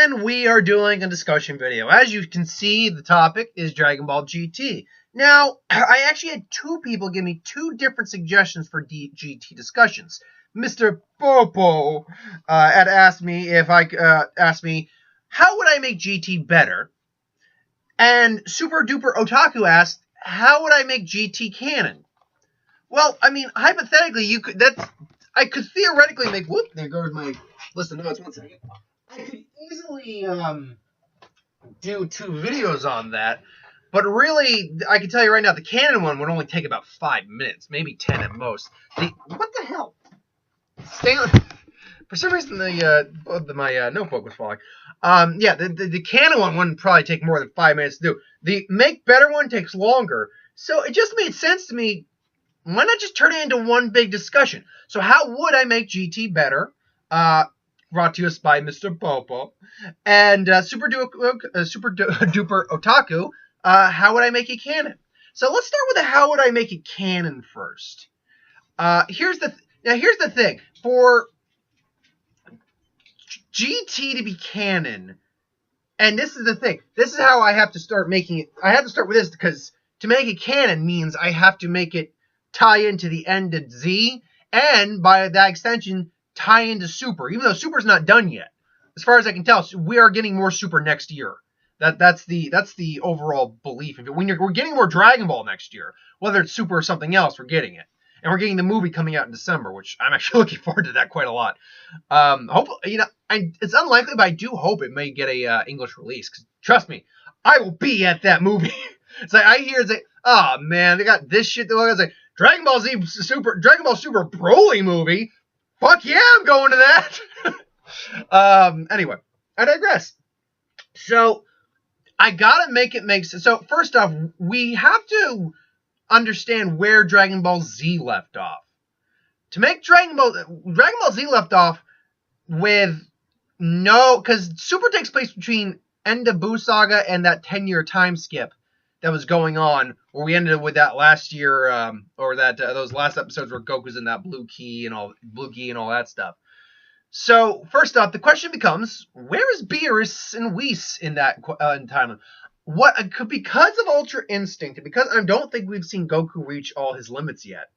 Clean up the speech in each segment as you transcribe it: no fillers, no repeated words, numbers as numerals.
And we are doing a discussion video. As you can see, the topic is Dragon Ball GT. Now, I actually had two people give me two different suggestions for GT discussions. Mr. Popo had asked me how would I make GT better? And Super Duper Otaku asked, how would I make GT canon? Well, I mean, hypothetically, I could theoretically make. Whoop! There goes my list of notes. 1 second. I could easily do 2 videos on that, but really, I can tell you right now, the canon one would only take about 5 minutes, maybe 10 at most. What the hell? For some reason, my notebook was falling. Yeah, the canon one wouldn't probably take more than 5 minutes to do. The make better one takes longer, so it just made sense to me. Why not just turn it into one big discussion? So how would I make GT better? Brought to us by Mr. Popo. And Super Duper Otaku, how would I make it canon? So let's start with the how would I make it canon first. Here's the thing. For GT to be canon, and this is the thing. This is how I have to start making it. I have to start with this because to make it canon means I have to make it tie into the end of Z, and by that extension, tie into Super, even though Super's not done yet. As far as I can tell, we are getting more Super next year. That's the overall belief. We're getting more Dragon Ball next year, whether it's Super or something else, we're getting it. And we're getting the movie coming out in December, which I'm actually looking forward to that quite a lot. Hopefully, it's unlikely, but I do hope it may get a English release. Cause trust me, I will be at that movie. It's like oh man, they got this shit. It's like Dragon Ball Super Broly movie. Fuck yeah, I'm going to that. Anyway, I digress. So I gotta make it make sense. So first off, we have to understand where Dragon Ball Z left off. To make Dragon Ball Z left off with because Super takes place between end of Buu Saga and that 10-year time skip that was going on, where we ended with that last year, or that those last episodes where Goku's in that blue gi and all that stuff. So first off, the question becomes, where is Beerus and Whis in that time? Because of Ultra Instinct, and because I don't think we've seen Goku reach all his limits yet,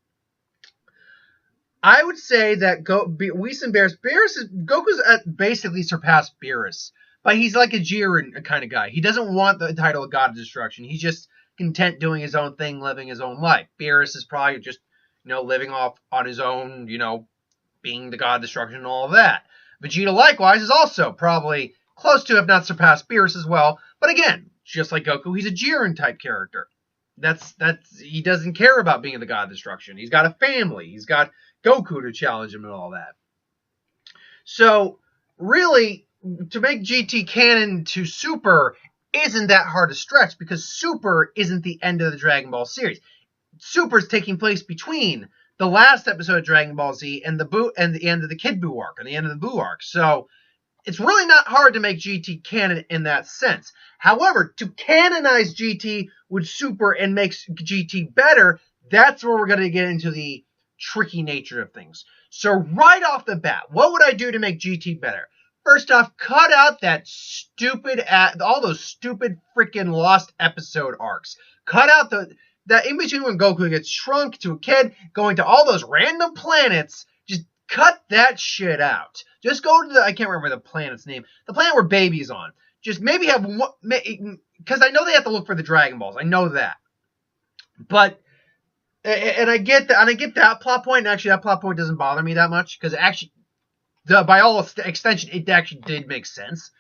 I would say that Whis and Goku's basically surpassed Beerus. But he's like a Jiren kind of guy. He doesn't want the title of God of Destruction. He's just content doing his own thing, living his own life. Beerus is probably just, living off on his own, being the God of Destruction and all of that. Vegeta, likewise, is also probably close to, if not surpassed, Beerus as well. But again, just like Goku, he's a Jiren-type character. He doesn't care about being the God of Destruction. He's got a family. He's got Goku to challenge him and all that. So, really, to make GT canon to Super isn't that hard to stretch, because Super isn't the end of the Dragon Ball series. Super's taking place between the last episode of Dragon Ball Z and the end of the Kid Buu arc and the end of the Buu arc. So it's really not hard to make GT canon in that sense. However, to canonize GT with Super and make GT better, that's where we're going to get into the tricky nature of things. So right off the bat, what would I do to make GT better? First off, cut out all those stupid freaking lost episode arcs. Cut out that in between when Goku gets shrunk to a kid, going to all those random planets. Just cut that shit out. Just go to I can't remember the planet's name. The planet where Baby's on. Just maybe have one, because I know they have to look for the Dragon Balls. I know that. But, and I get that plot point, and actually that plot point doesn't bother me that much, because actually, by all extension, it actually did make sense.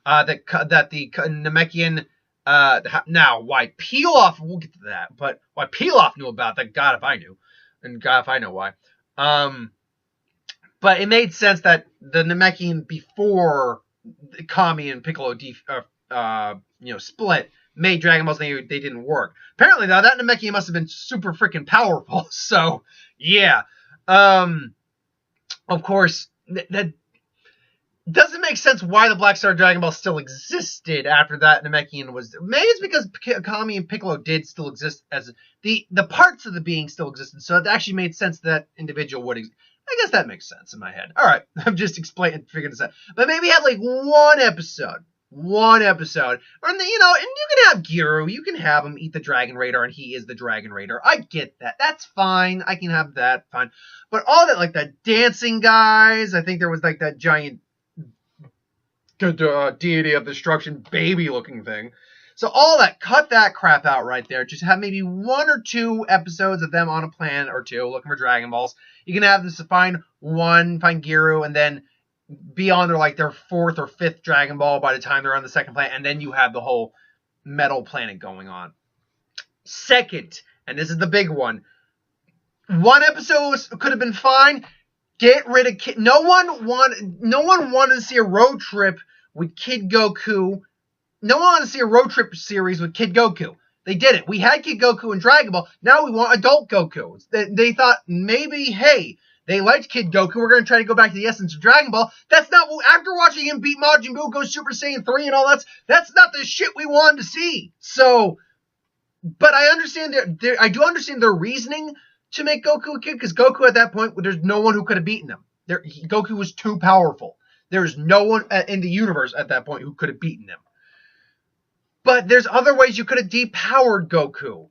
That the Namekian, now why Pilaf, we'll get to that, but why Pilaf knew about that, God if I knew, and God if I know why. But it made sense that the Namekian before Kami and Piccolo split made Dragon Balls, they didn't work. Apparently though, that Namekian must have been super freaking powerful. So yeah, of course. That doesn't make sense why the Black Star Dragon Ball still existed after that Namekian was. Maybe it's because Kami and Piccolo did still exist as the parts of the being still existed, so it actually made sense that individual would exist. I guess that makes sense in my head. All right, I'm just figuring this out. But maybe have like one episode, and you can have Giru, you can have him eat the Dragon Raider, and he is the Dragon Raider. I get that. That's fine. I can have that. Fine. But all that, like the dancing guys, I think there was like that giant deity of destruction baby looking thing. So all that, cut that crap out right there. Just have maybe 1 or 2 episodes of them on a planet or 2 looking for Dragon Balls. You can have this find Giru, and then be on their 4th or 5th Dragon Ball by the time they're on the 2nd planet, and then you have the whole metal planet going on. Second, and this is the big one, 1 episode could have been fine. Get rid of Kid. No one wanted to see a road trip with Kid Goku. No one wanted to see a road trip series with Kid Goku. They did it. We had Kid Goku and Dragon Ball. Now we want adult Goku. They thought maybe, hey, they liked Kid Goku. We're going to try to go back to the essence of Dragon Ball. That's not what, after watching him beat Majin Buu, go Super Saiyan 3 and all that, that's not the shit we wanted to see. So, but I understand I do understand their reasoning to make Goku a kid, because Goku at that point, there's no one who could have beaten him. Goku was too powerful. There's no one in the universe at that point who could have beaten him. But there's other ways you could have depowered Goku.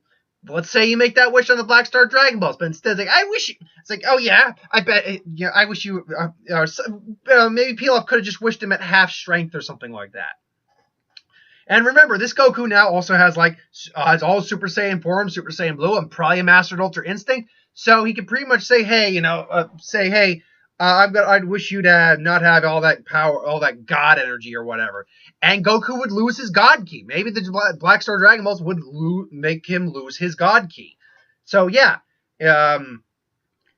Let's say you make that wish on the Black Star Dragon Balls, but instead it's like, I wish you... It's like, oh yeah, I bet... Yeah, I wish you... maybe Pilaf could have just wished him at half strength or something like that. And remember, this Goku now also has has all Super Saiyan forms, Super Saiyan Blue, and probably a Mastered Ultra Instinct. So he can pretty much say, hey, I'd wish you to not have all that power, all that God energy or whatever. And Goku would lose his God Ki. Maybe the Black Star Dragon Balls would make him lose his God Ki. So yeah,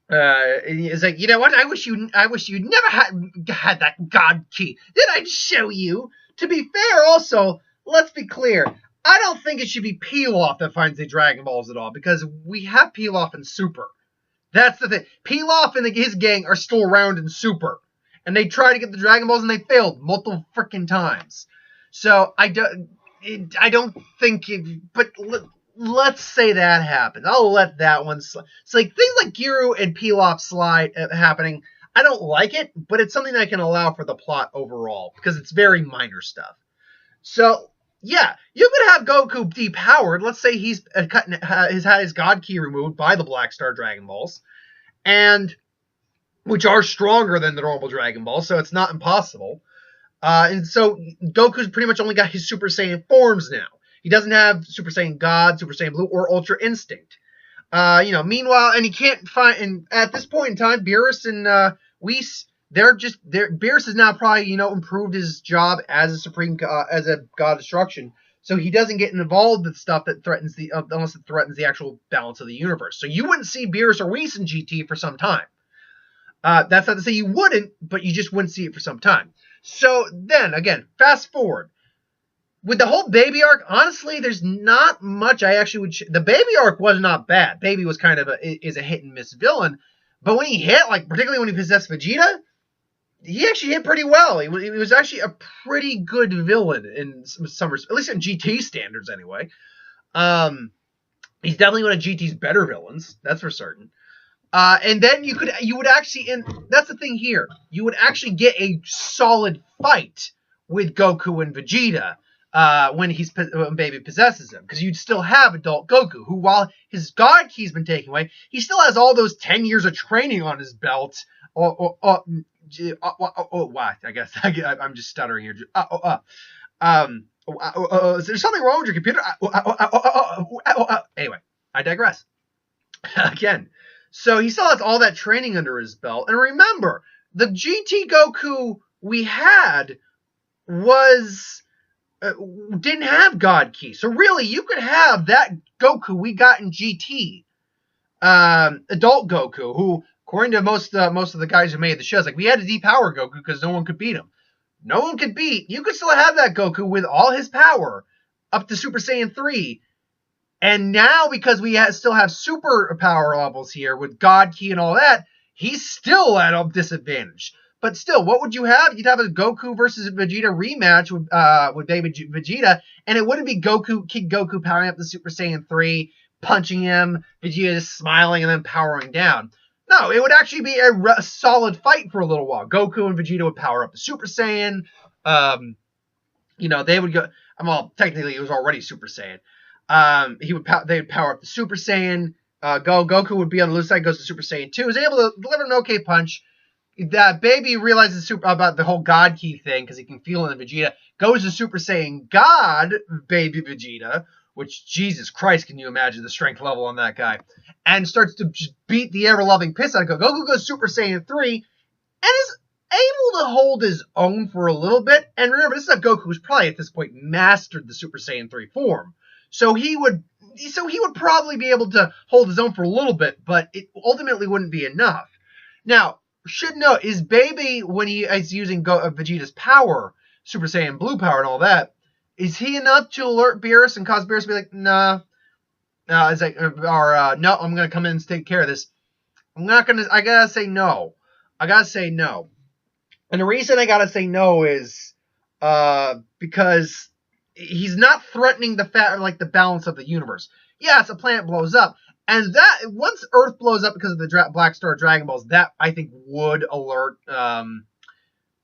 it's like, you know what? I wish you never had that God Ki. Then I'd show you. To be fair, also, let's be clear. I don't think it should be Pilaf that finds the Dragon Balls at all, because we have Pilaf in Super. That's the thing. Pilaf and his gang are still around in Super. And they tried to get the Dragon Balls and they failed multiple freaking times. So I don't think but let's say that happens. I'll let that one slide. It's like things like Giru and Pilaf slide happening. I don't like it, but it's something that I can allow for the plot overall, because it's very minor stuff. So yeah, you could have Goku depowered. Let's say he's had his God Ki removed by the Black Star Dragon Balls, and which are stronger than the normal Dragon Balls, so it's not impossible. And so Goku's pretty much only got his Super Saiyan forms now. He doesn't have Super Saiyan God, Super Saiyan Blue, or Ultra Instinct. Meanwhile, and he can't find. And at this point in time, Beerus and Whis, Beerus has now probably, improved his job as a supreme, as a god of destruction. So he doesn't get involved with stuff that threatens unless it threatens the actual balance of the universe. So you wouldn't see Beerus or Whis in GT for some time. That's not to say you wouldn't, but you just wouldn't see it for some time. So then, again, fast forward. With the whole Baby arc, honestly, there's not much I actually would... The Baby arc was not bad. Baby was kind of is a hit-and-miss villain. But when he hit, particularly when he possessed Vegeta, he actually hit pretty well. He was actually a pretty good villain in some at least in GT standards, anyway. He's definitely one of GT's better villains, that's for certain. And then you would actually, and that's the thing here, you would actually get a solid fight with Goku and Vegeta when Baby possesses him, because you'd still have adult Goku, who, while his God Ki's been taken away, he still has all those 10 years of training on his belt. Wow, I guess I'm just stuttering here. Is there something wrong with your computer? Anyway, I digress. Again. So he still has all that training under his belt. And remember, the GT Goku we had didn't have God Ki. So really, you could have that Goku we got in GT, adult Goku, who, according to most of the guys who made the shows, we had to depower Goku because no one could beat him. No one could beat. You could still have that Goku with all his power up to Super Saiyan 3. And now, because we still have super power levels here with God Ki and all that, he's still at a disadvantage. But still, what would you have? You'd have a Goku versus Vegeta rematch with Baby Vegeta, and it wouldn't be Kid Goku powering up the Super Saiyan 3, punching him, Vegeta just smiling, and then powering down. No, it would actually be a solid fight for a little while. Goku and Vegeta would power up the Super Saiyan. They would go. Well, technically, he was already Super Saiyan. They would power up the Super Saiyan. Goku would be on the loose side, goes to Super Saiyan 2. Is able to deliver an okay punch. That baby realizes about the whole God Ki thing because he can feel it in Vegeta. Goes to Super Saiyan God, baby Vegeta, which, Jesus Christ, can you imagine the strength level on that guy? And starts to just beat the ever-loving piss out of Goku. Goku goes Super Saiyan 3 and is able to hold his own for a little bit. And remember, this is a Goku who's probably at this point mastered the Super Saiyan 3 form. So he would probably be able to hold his own for a little bit, but it ultimately wouldn't be enough. Now, should note, is Baby, when he is using Vegeta's power, Super Saiyan Blue power and all that, is he enough to alert Beerus and cause Beerus to be like, nah, no, I'm going to come in and take care of this. I gotta say no. And the reason I gotta say no is, because he's not threatening the balance of the universe. Yes, a planet blows up. And that, once Earth blows up because of the Black Star Dragon Balls, that, I think, would alert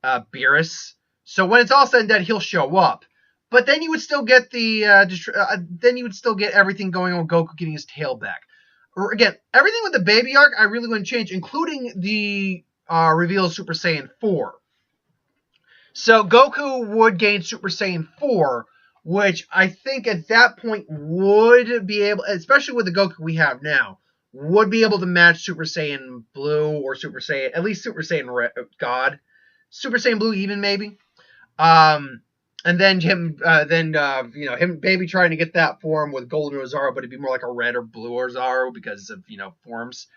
Beerus. So when it's all said and done, he'll show up. But then you would still get everything going on with Goku getting his tail back. Again, everything with the baby arc, I really wouldn't change, including the reveal of Super Saiyan 4. So Goku would gain Super Saiyan 4, which I think at that point would be able, especially with the Goku we have now, would be able to match Super Saiyan Blue or Super Saiyan, at least Super Saiyan God. Super Saiyan Blue even, maybe. And then him Baby trying to get that form with Golden Rosario, but it'd be more like a red or blue Rosario because of, forms.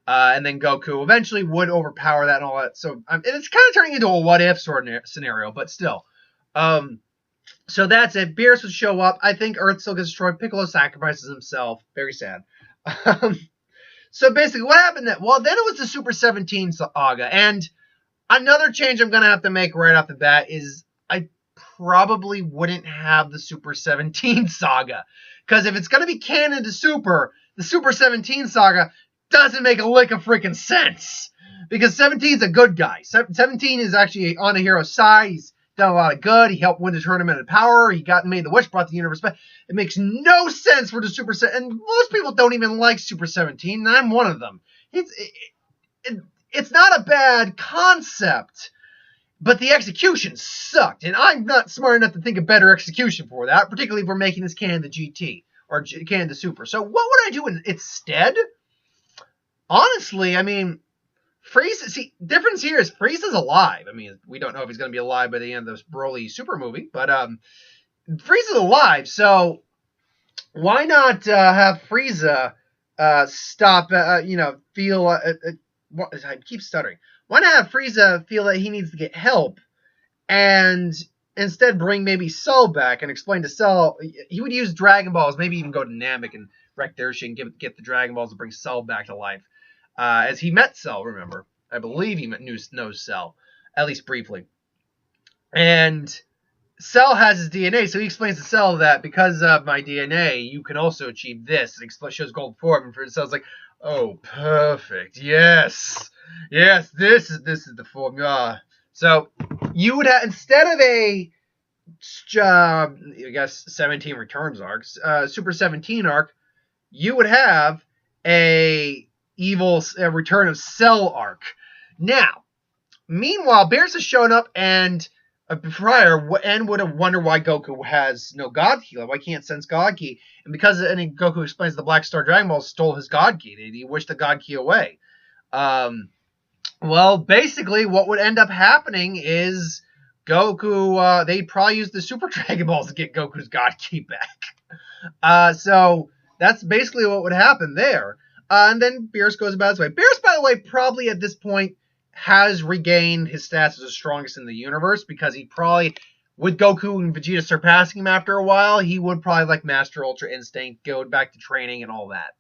And then Goku eventually would overpower that and all that. So and it's kind of turning into a what-if sort of scenario, but still. So that's it. Beerus would show up. I think Earth still gets destroyed. Piccolo sacrifices himself. Very sad. So basically, what happened then? Well, then it was the Super 17 saga. And another change I'm going to have to make right off the bat is I probably wouldn't have the Super 17 saga. Because if it's going to be canon to Super, the Super 17 saga doesn't make a lick of freaking sense. Because 17 is a good guy. 17 is actually on the hero's side. He's done a lot of good. He helped win the Tournament of Power. He made the wish, brought the universe back. It makes no sense for the Super 17. And most people don't even like Super 17, and I'm one of them. It's not a bad concept, but the execution sucked, and I'm not smart enough to think of better execution for that, particularly if we're making this canon to GT, or canon to Super. So what would I do instead? Honestly, I mean, Frieza, difference here is Frieza's alive. I mean, we don't know if he's going to be alive by the end of this Broly Super movie, but Frieza's alive, so why not have Frieza stop, feel, I keep stuttering. Why not have Frieza feel that he needs to get help, and instead bring maybe Cell back and explain to Cell, he would use Dragon Balls, maybe even go to Namek and wreck their shit and get the Dragon Balls to bring Cell back to life. As he met Cell, remember. I believe he knows Cell, at least briefly. And Cell has his DNA, so he explains to Cell that because of my DNA, you can also achieve this. It shows gold form, and Cell's like, oh, perfect. Yes, this is the formula. So you would have, instead of a, I guess 17 returns arcs, Super 17 arc, you would have a Return of Cell arc. Now, meanwhile, Beerus has shown up, and prior, and would have wondered why Goku has no God Ki. Like, why can't sense God Ki? And because Goku explains the Black Star Dragon Ball stole his God Ki. He wished the God Ki away. Well, basically, what would end up happening is Goku, they'd probably use the Super Dragon Balls to get Goku's God Ki back. So that's basically what would happen there. And then Beerus goes about his way. Beerus, by the way, probably at this point has regained his stats as the strongest in the universe, because he probably, with Goku and Vegeta surpassing him after a while, he would probably like Master Ultra Instinct, go back to training and all that.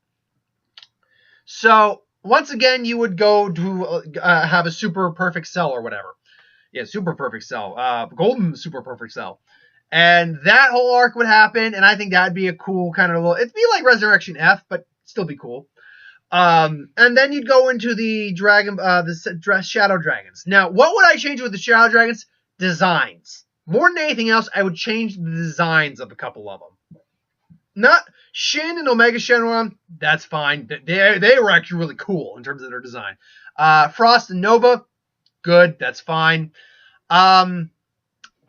So once again, you would go to have a Super Perfect Cell or whatever. Yeah, Super Perfect Cell. Golden Super Perfect Cell. And that whole arc would happen, and I think that'd be a cool kind of it'd be like Resurrection F, but still be cool. And then you'd go into the Shadow Dragons. Now, what would I change with the Shadow Dragons? Designs. More than anything else, I would change the designs of a couple of them. Not Shin and Omega Shenron, that's fine. They were actually really cool in terms of their design. Frost and Nova, good, that's fine. I'm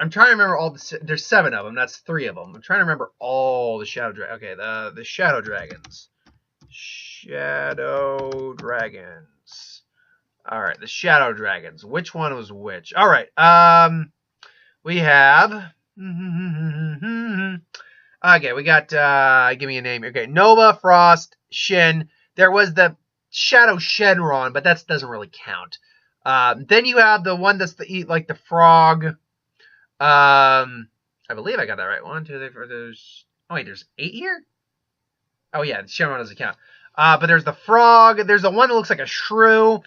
trying to remember all the. There's 7 of them. That's 3 of them. I'm trying to remember all the Shadow Dragons. Okay, the Shadow Dragons. Shadow Dragons. All right, the Shadow Dragons. Which one was which? All right. We have. Okay, we got. Give me a name. Okay, Nova, Frost, Shin. There was the Shadow Shenron, but that doesn't really count. Then you have the one that's like the frog. I believe I got that right. 1, 2, 3, 4. There's 8 here. Oh yeah, Shenron doesn't count. But there's the frog. There's the one that looks like a shrew.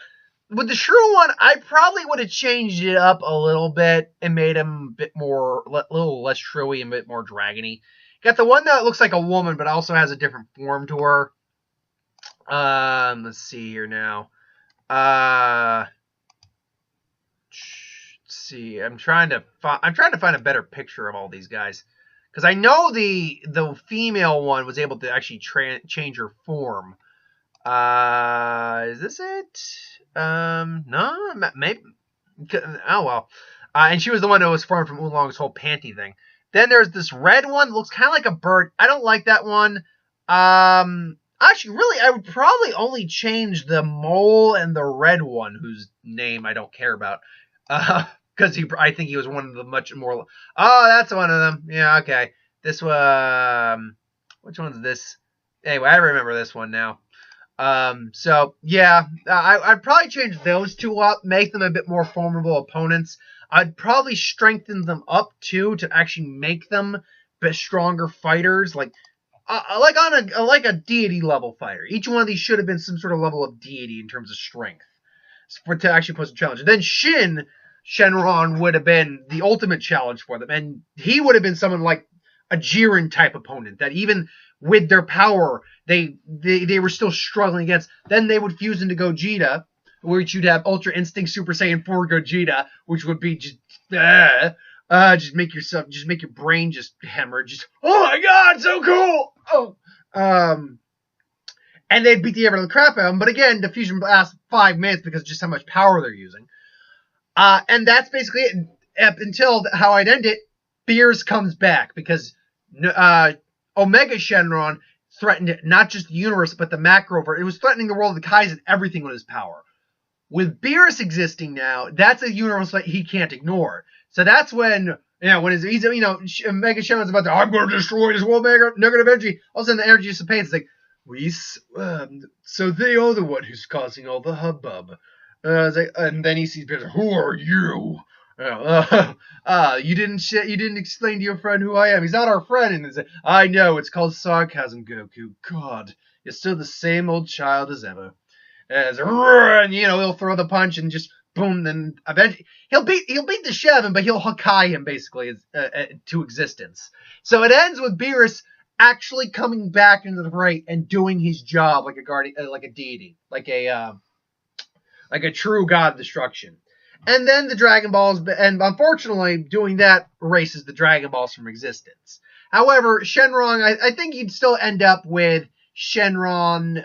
With the shrew one, I probably would have changed it up a little bit and made him a bit more, a little less shrewy and a bit more dragony. Got the one that looks like a woman, but also has a different form to her. Let's see here now. Let's see. I'm trying to find a better picture of all these guys, because I know the female one was able to actually change her form. Is this it? No, maybe. Oh well. And she was the one that was formed from Oolong's whole panty thing. Then there's this red one, looks kind of like a bird. I don't like that one. Actually, really, I would probably only change the mole and the red one, whose name I don't care about. Because I think he was one of the much more. Oh, that's one of them. Yeah, okay. This one. Which one's this? Anyway, I remember this one now. So yeah, I'd probably change those 2 up, make them a bit more formidable opponents. I'd probably strengthen them up too to actually make them stronger fighters, like on a deity level fighter. Each one of these should have been some sort of level of deity in terms of strength to actually pose a challenge. And then Shenron would have been the ultimate challenge for them, and he would have been someone like a Jiren type opponent that even with their power they were still struggling against. Then they would fuse into Gogeta, which you'd have Ultra Instinct Super Saiyan 4 Gogeta, which would be just make your brain just hemorrhage. Just, oh my god, so cool! Oh, and they'd beat the ever crap out of them. But again, the fusion lasts 5 minutes because of just how much power they're using. And that's basically it. Up until how I'd end it, Beerus comes back because Omega Shenron threatened not just the universe, but the macroverse. It was threatening the world of the Kais and everything with his power. With Beerus existing now, that's a universe that he can't ignore. So that's when, when he's Omega Shenron's about to, I'm going to destroy this world, negative energy. All of a sudden the energy dissipates. It's like, so they are the one who's causing all the hubbub. And then he sees Beerus, who are you? You didn't explain to your friend who I am. He's not our friend. And say, I know, it's called sarcasm, Goku. God, you're still the same old child as ever. And he'll throw the punch and just boom. Then eventually he'll beat the Shevin, but he'll Hakai him basically to existence. So it ends with Beerus actually coming back into the fray and doing his job like a guardian, like a deity, like a true god of destruction. And then the Dragon Balls, and unfortunately, doing that erases the Dragon Balls from existence. However, Shenron, I think you'd still end up with Shenron,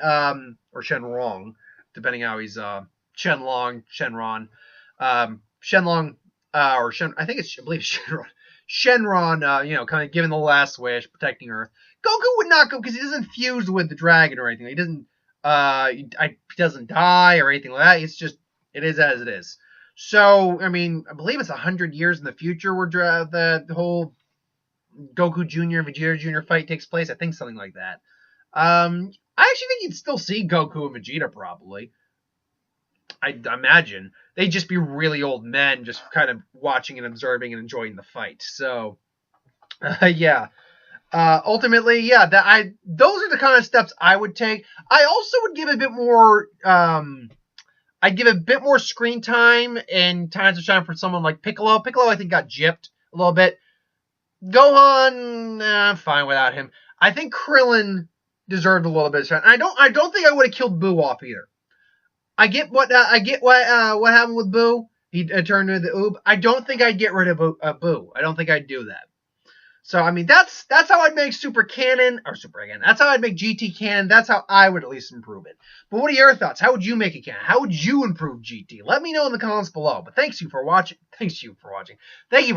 or Shenrong, depending how he's, Shenlong, Shenron, Shenlong, or Shen, I believe Shenron. Shenron, kind of giving the last wish, protecting Earth. Goku would not go, because he doesn't fuse with the dragon or anything. He doesn't, he doesn't die or anything like that. It's just, it is as it is. So, I mean, I believe it's 100 years in the future where the whole Goku Jr. and Vegeta Jr. fight takes place. I think something like that. I actually think you'd still see Goku and Vegeta probably. I imagine. They'd just be really old men just kind of watching and observing and enjoying the fight. So, yeah. Ultimately, yeah, those are the kind of steps I would take. I also would give a bit more... I'd give a bit more screen time and Times of Shine for someone like Piccolo. Piccolo, I think, got gypped a little bit. Gohan, fine without him. I think Krillin deserved a little bit of shine. I don't think I would have killed Boo off either. I get what happened with Boo. He turned into the Oob. I don't think I'd get rid of Boo. I don't think I'd do that. So I mean, that's how I'd make Super Canon or Super Canon. That's how I'd make GT Canon. That's how I would at least improve it. But what are your thoughts? How would you make a canon? How would you improve GT? Let me know in the comments below. But thank you for watching. Thank you for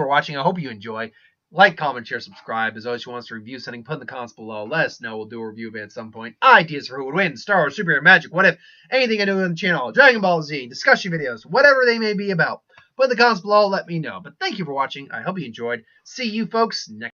watching. I hope you enjoy. Like, comment, share, subscribe. As always, if you want us to review something, put in the comments below. Let us know. We'll do a review of it at some point. Ideas for who would win. Star Wars, superhero, magic, what if, anything I do on the channel. Dragon Ball Z, discussion videos, whatever they may be about. Put in the comments below. Let me know. But thank you for watching. I hope you enjoyed. See you folks next